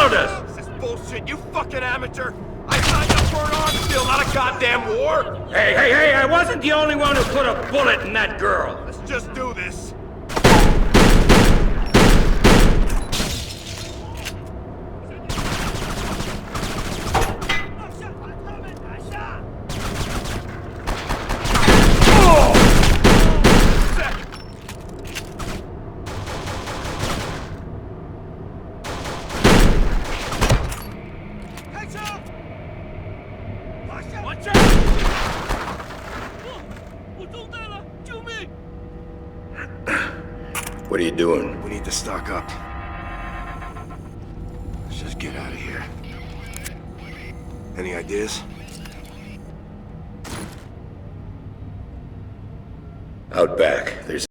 followed us! This is bullshit, you fucking amateur! I signed up for an arms deal, not a goddamn war! Hey, I wasn't the only one who put a bullet in that girl! Let's just do this. What are you doing? We need to stock up. Let's just get out of here. Any ideas? Out back, there's